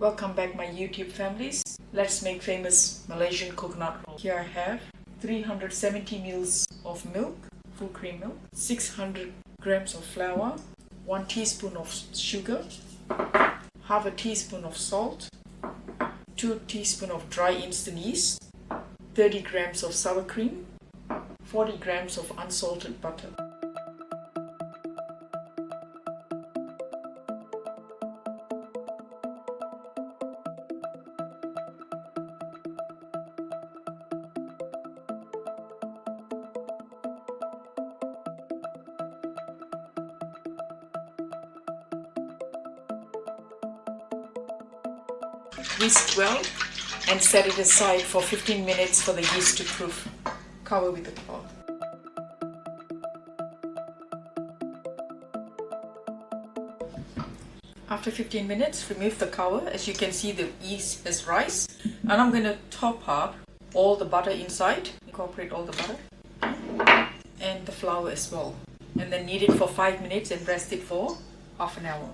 Welcome back my YouTube families. Let's make famous Malaysian coconut roll. Here I have 370 ml of milk, full cream milk, 600 grams of flour, 1 teaspoon of sugar, half a teaspoon of salt, 2 teaspoons of dry instant yeast, 30 grams of sour cream, 40 grams of unsalted butter. Whisk well and set it aside for 15 minutes for the yeast to proof. Cover with a cloth. After 15 minutes, remove the cover. As you can see, the yeast has rise, and I'm going to top up all the butter inside, incorporate all the butter and the flour as well, and then knead it for 5 minutes and rest it for half an hour.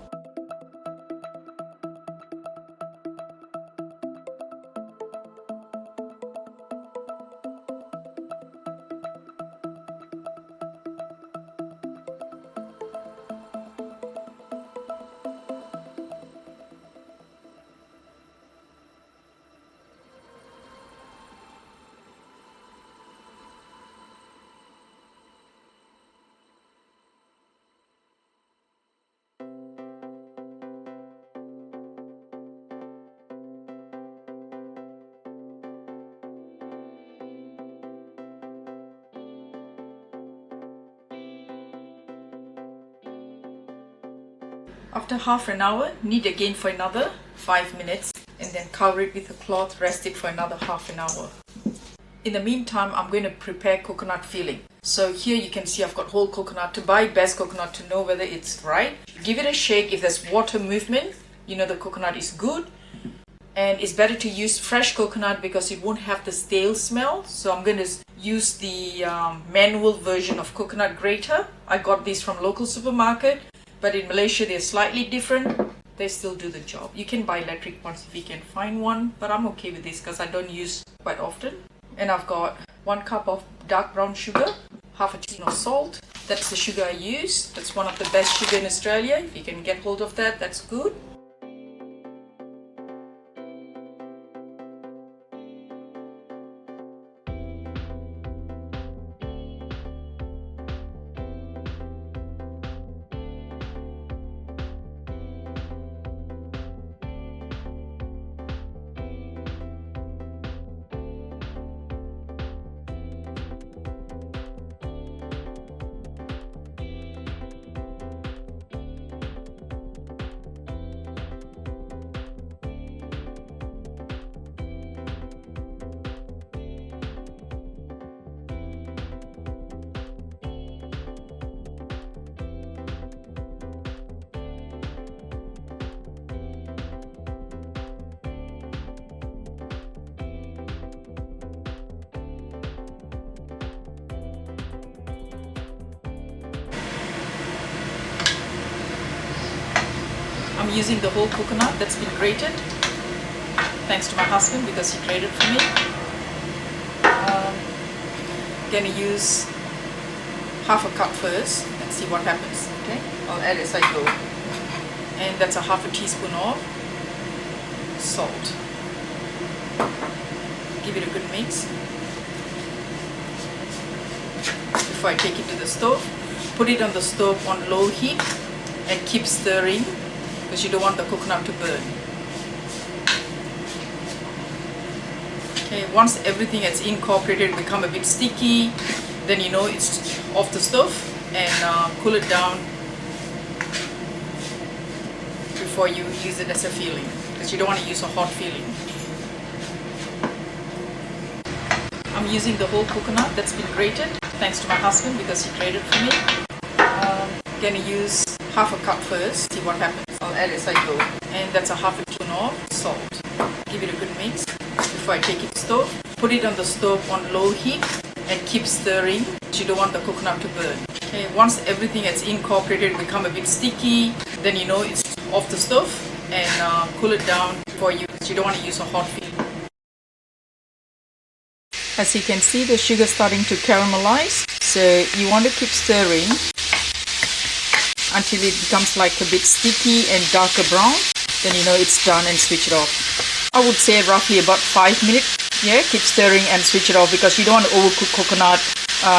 After half an hour, knead again for another 5 minutes and then cover it with a cloth, rest it for another half an hour. In the meantime, I'm going to prepare coconut filling. So here you can see I've got whole coconut. To buy best coconut to know whether it's right, give it a shake. If there's water movement, you know the coconut is good. And it's better to use fresh coconut because it won't have the stale smell. So I'm going to use the manual version of coconut grater. I got these from local supermarket. But in Malaysia, they're slightly different. They still do the job. You can buy electric ones if you can find one, but I'm okay with this because I don't use quite often. And I've got 1 cup of dark brown sugar, half a teaspoon of salt. That's the sugar I use. That's one of the best sugar in Australia. If you can get hold of that, that's good. I'm using the whole coconut that's been grated, thanks to my husband because he grated for me. Gonna use half a cup first and see what happens. Okay, I'll add as I go. And that's a half a teaspoon of salt. Give it a good mix before I take it to the stove. Put it on the stove on low heat and keep stirring, because you don't want the coconut to burn. Okay, once everything is incorporated, become a bit sticky, then you know it's off the stove, and cool it down before you use it as a filling, because you don't want to use a hot filling. I'm using the whole coconut that's been grated, thanks to my husband because he grated for me. Gonna use half a cup first, see what happens. I'll add as I go. And that's a half a teaspoon of salt. Give it a good mix before I take it to the stove. Put it on the stove on low heat and keep stirring. You don't want the coconut to burn. Okay, once everything is incorporated, become a bit sticky, then you know it's off the stove, and cool it down for you, because you don't want to use a hot feeling. As you can see, the sugar is starting to caramelize, so you want to keep stirring until it becomes like a bit sticky and darker brown. Then you know it's done, and switch it off. I would say roughly about 5 minutes. Yeah, keep stirring and switch it off, because you don't want to overcook coconut.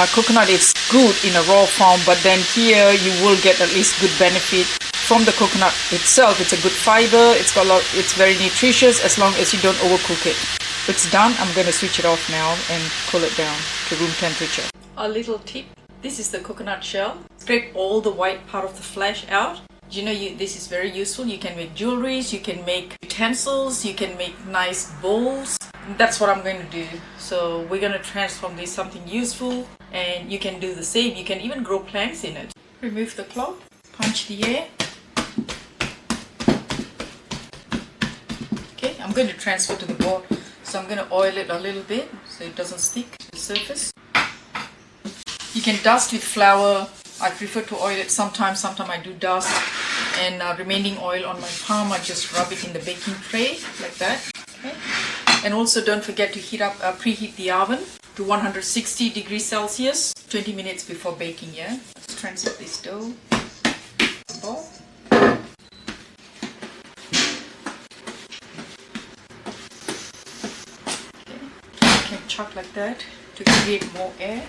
Coconut is good in a raw form, but then here you will get at least good benefit from the coconut itself. It's a good fiber, it's very nutritious as long as you don't overcook it. It's done. I'm going to switch it off now and cool it down to room temperature. A little tip, this is the coconut shell. Scrape all the white part of the flesh out. You know, this is very useful. You can make jewelries, you can make utensils, you can make nice bowls. That's what I'm going to do. So we're going to transform this something useful, and you can do the same. You can even grow plants in it. Remove the cloth, punch the air. Okay, I'm going to transfer to the board. So I'm going to oil it a little bit so it doesn't stick to the surface. You can dust with flour. I prefer to oil it sometimes I do dust. And remaining oil on my palm, I just rub it in the baking tray like that. Okay. And also don't forget to preheat the oven to 160 degrees Celsius 20 minutes before baking. Yeah. Let's transfer this dough. Bowl. Chuck like that to create more air.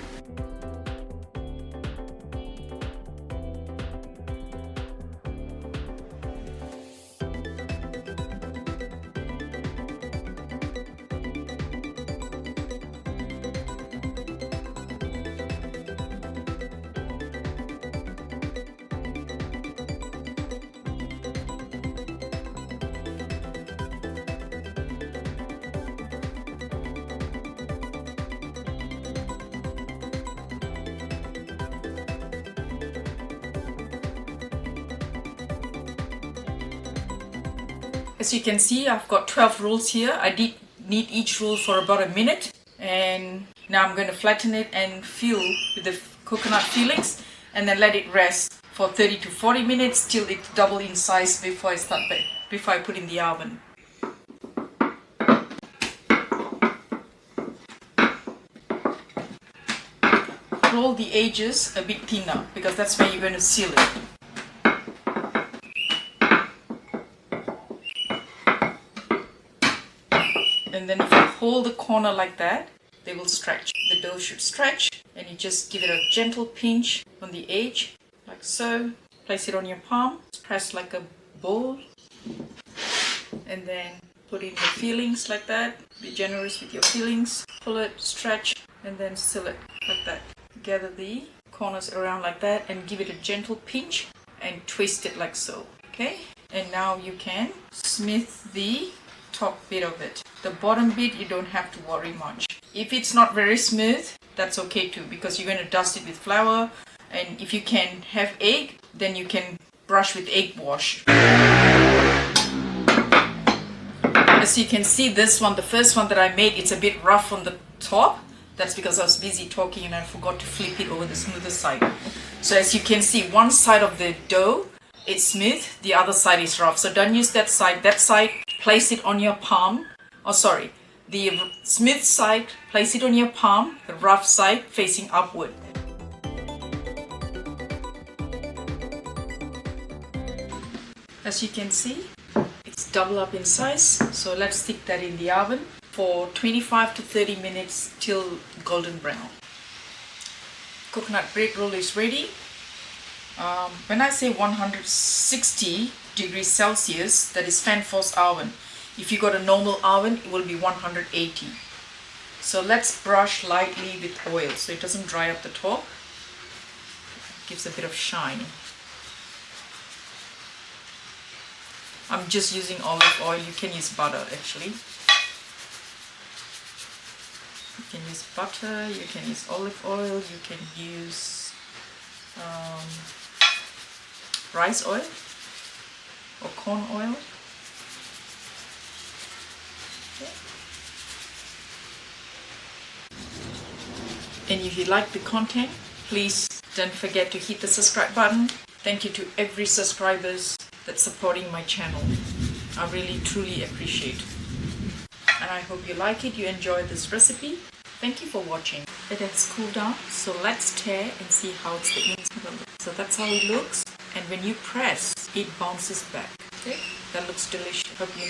As you can see, I've got 12 rolls here. I did knead each roll for about a minute, and now I'm going to flatten it and fill with the coconut fillings, and then let it rest for 30 to 40 minutes till it double in size before I put in the oven. Roll the edges a bit thinner, because that's where you're going to seal it. And then if you hold the corner like that, they will stretch. The dough should stretch, and you just give it a gentle pinch on the edge, like so. Place it on your palm, press like a bowl, and then put in the fillings like that. Be generous with your fillings. Pull it, stretch, and then seal it like that. Gather the corners around like that and give it a gentle pinch and twist it like so. Okay? And now you can smooth the top bit of it. The bottom bit you don't have to worry much. If it's not very smooth, that's okay too, because you're going to dust it with flour, and if you can have egg, then you can brush with egg wash. As you can see, this one, the first one that I made, it's a bit rough on the top. That's because I was busy talking and I forgot to flip it over the smoother side. So as you can see, one side of the dough, it's smooth, the other side is rough. So don't use that side. That side, place it on your palm. Oh, sorry. The smooth side, place it on your palm. The rough side facing upward. As you can see, it's double up in size. So let's stick that in the oven for 25 to 30 minutes till golden brown. Coconut bread roll is ready. When I say 160 degrees Celsius, that is fan force oven. If you got a normal oven, it will be 180. So let's brush lightly with oil so it doesn't dry up the top. It gives a bit of shine. I'm just using olive oil. You can use butter actually. You can use butter, you can use olive oil, you can use rice oil or corn oil. Okay. And if you like the content, please don't forget to hit the subscribe button. Thank you to every subscribers that's supporting my channel. I really truly appreciate. And I hope you like it, you enjoy this recipe. Thank you for watching. It has cooled down, so let's tear and see how it's the inside. So that's how it looks, and when you press, it bounces back. Okay, that looks delicious. Hope you